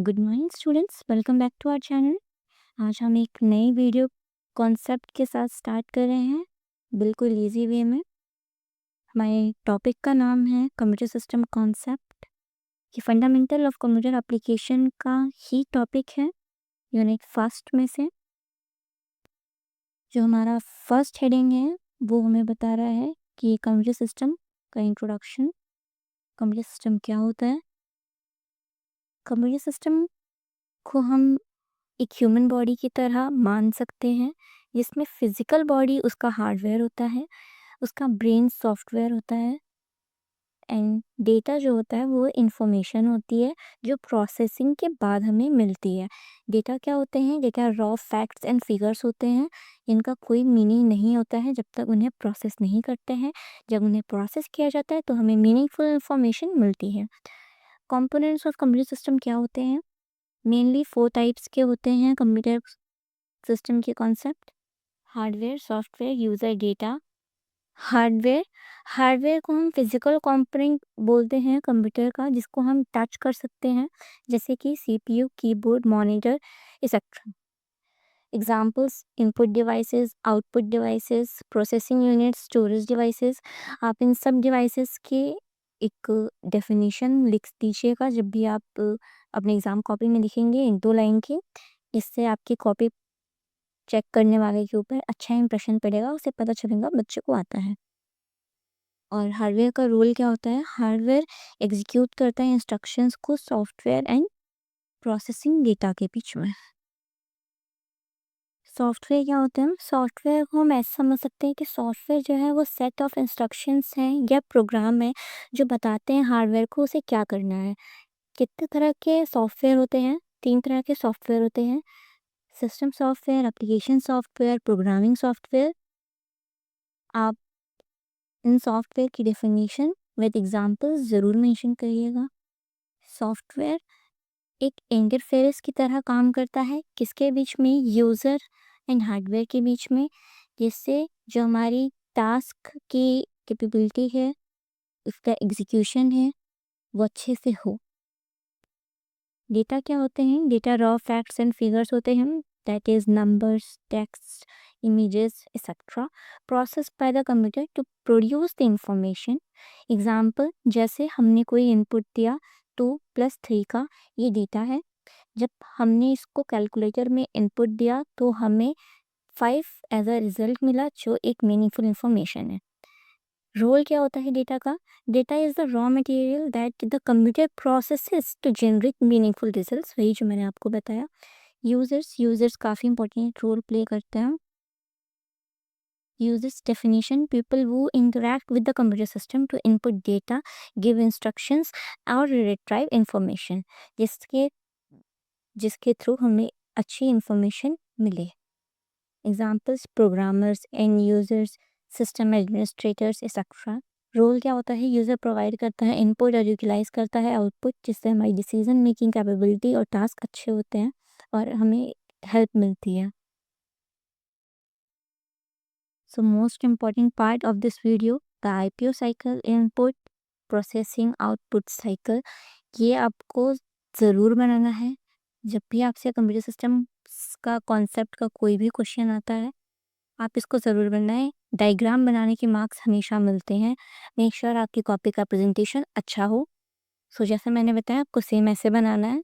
Good morning students, welcome back to our channel. आज हम एक नई वीडियो कॉन्सेप्ट के साथ स्टार्ट कर रहे हैं, बिल्कुल इजी वे में। हमारे टॉपिक का नाम है कंप्यूटर सिस्टम कॉन्सेप्ट। ये फंडामेंटल ऑफ कंप्यूटर एप्लीकेशन का ही टॉपिक है यूनिट फर्स्ट में से। जो हमारा फर्स्ट हेडिंग है वो हमें बता रहा है कि कंप्यूटर सिस्टम का इंट्रोडक्शन। कंप्यूटर सिस्टम क्या होता है? कंप्यूटर सिस्टम को हम एक ह्यूमन बॉडी की तरह मान सकते हैं, जिसमें फिजिकल बॉडी उसका हार्डवेयर होता है, उसका ब्रेन सॉफ्टवेयर होता है एंड डेटा जो होता है वो इंफॉर्मेशन होती है जो प्रोसेसिंग के बाद हमें मिलती है। डेटा क्या होते हैं? Data raw facts and figures होते हैं। इनका कोई मीनिंग नहीं होता है जब तक उन्हें प्रोसेस नहीं करते हैं। जब उन्हें प्रोसेस किया जाता है तो हमें मीनिंगफुल इंफॉर्मेशन मिलती है। कंपोनेंट्स ऑफ कंप्यूटर सिस्टम क्या होते हैं? मेनली 4 टाइप्स के होते हैं कंप्यूटर सिस्टम के concept. Hardware, software, user, data. Hardware hardware को हम फिजिकल कंपोनेंट बोलते हैं कंप्यूटर का, जिसको हम टच कर सकते हैं, जैसे कि CPU, keyboard, monitor etcetera. Examples: input devices, output devices, processing units, storage devices. आप इन सब डिवाइसेस के एक डेफिनेशन लिख दीजिएगा जब भी आप अपने एग्ज़ाम कॉपी में लिखेंगे, 1-2 लाइन की। इससे आपकी कॉपी चेक करने वाले के ऊपर अच्छा इंप्रेशन पड़ेगा, उसे पता चलेगा बच्चे को आता है। और हार्डवेयर का रोल क्या होता है? हार्डवेयर एग्जीक्यूट करता है इंस्ट्रक्शंस को सॉफ्टवेयर एंड प्रोसेसिंग डेटा के बीच में। सॉफ्टवेयर क्या होता है? सॉफ्टवेयर को हम ऐसा समझ सकते हैं कि सॉफ्टवेयर जो है वो सेट ऑफ इंस्ट्रक्शंस हैं या प्रोग्राम है जो बताते हैं हार्डवेयर को उसे क्या करना है। कितने तरह के सॉफ्टवेयर होते हैं? 3 तरह के सॉफ्टवेयर होते हैं: system software, application software, programming software. आप इन सॉफ्टवेयर की डेफिनेशन विद एग्जांपल्स ज़रूर मेंशन करिएगा। सॉफ्टवेयर एक इंटरफेस की तरह काम करता है, किसके बीच में? यूज़र एंड हार्डवेयर के बीच में, जिससे जो हमारी टास्क की कैपेबिलिटी है, उसका एग्जीक्यूशन है, वो अच्छे से हो। डेटा क्या होते हैं? Data raw facts and figures होते हैं, that is numbers, text, images etcetera, process by the computer to produce the information. Example: जैसे हमने कोई इनपुट दिया 2+3 का, ये डेटा है। जब हमने इसको कैलकुलेटर में इनपुट दिया तो हमें 5 एज अ रिजल्ट मिला, जो एक मीनिंगफुल इंफॉर्मेशन है। रोल क्या होता है डेटा का? Data is the raw material that the computer processes to generate meaningful results, वही जो मैंने आपको बताया। यूजर्स काफ़ी इंपॉर्टेंट रोल प्ले करते हैं। Users definition: people who interact with the computer system to input data, give instructions और retrieve information, जिसके जिसके थ्रू हमें अच्छी इंफॉर्मेशन मिले। Examples: programmers, and users, system administrators etcetera. Role क्या होता है? यूज़र प्रोवाइड करता है इनपुट और यूटिलाइज करता है आउटपुट, जिससे हमारी डिसीजन मेकिंग कैपेबिलिटी और टास्क अच्छे होते हैं और हमें हेल्प मिलती है। So most important part of this video, the IPO cycle, input, processing, output cycle. ये आपको ज़रूर बनाना है जब भी आपसे कंप्यूटर सिस्टम का कॉन्सेप्ट का कोई भी क्वेश्चन आता है। आप इसको ज़रूर बनाएं। डायग्राम बनाने के मार्क्स हमेशा मिलते हैं। मेक श्योर आपकी कॉपी का प्रेजेंटेशन अच्छा हो। सो जैसे मैंने बताया, आपको सेम ऐसे बनाना है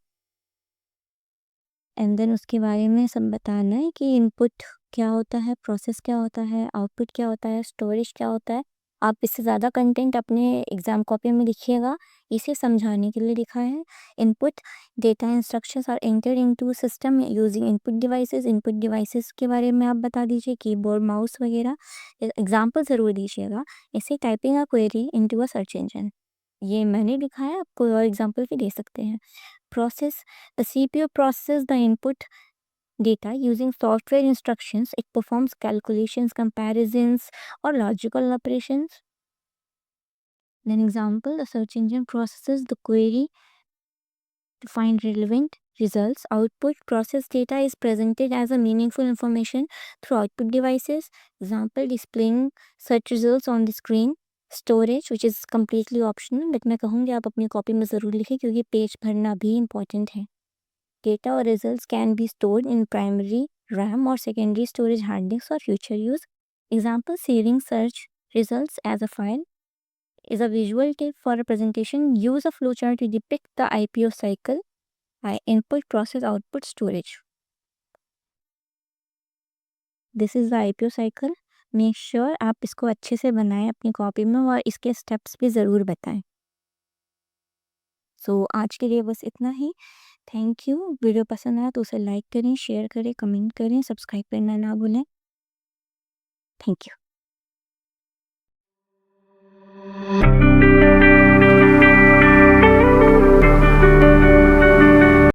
एंड देन उसके बारे में सब बताना है कि इनपुट क्या होता है, प्रोसेस क्या होता है, आउटपुट क्या होता है, स्टोरेज क्या होता है। आप इससे ज़्यादा कंटेंट अपने एग्ज़ाम कॉपी में लिखिएगा, इसे समझाने के लिए लिखा है। Input data instructions are entered into system using input devices. Input devices के बारे में आप बता दीजिए, कीबोर्ड, माउस वगैरह। एग्जाम्पल ज़रूर दीजिएगा। इसे typing a query into a search engine. ये मैंने लिखा है, आप कोई और एग्जाम्पल भी दे सकते हैं। Process: the CPU processes the input data using software instructions. It performs calculations, comparisons, or logical operations. Then example: the search engine processes the query to find relevant results. Output: process data is presented as a meaningful information through output devices. Example: displaying search results on the screen. Storage, which is completely optional, but मैं कहूँगी आप अपनी copy में ज़रूर लिखें क्योंकि page भरना भी इम्पोर्टेंट है। Data or results can be stored in primary RAM or secondary storage hard disks for future use. Example, saving search results as a file is a visual tip for a presentation. Use a flowchart to depict the IPO cycle. Input, process, output, storage. This is the IPO cycle. Make sure आप इसको अच्छे से बनाएं अपनी copy में और इसके steps भी ज़रूर बताएं. सो आज के लिए बस इतना ही. Thank you. वीडियो पसंद आया तो उसे लाइक करें, शेयर करें, कमेंट करें, सब्सक्राइब करना ना भूलें. Thank you.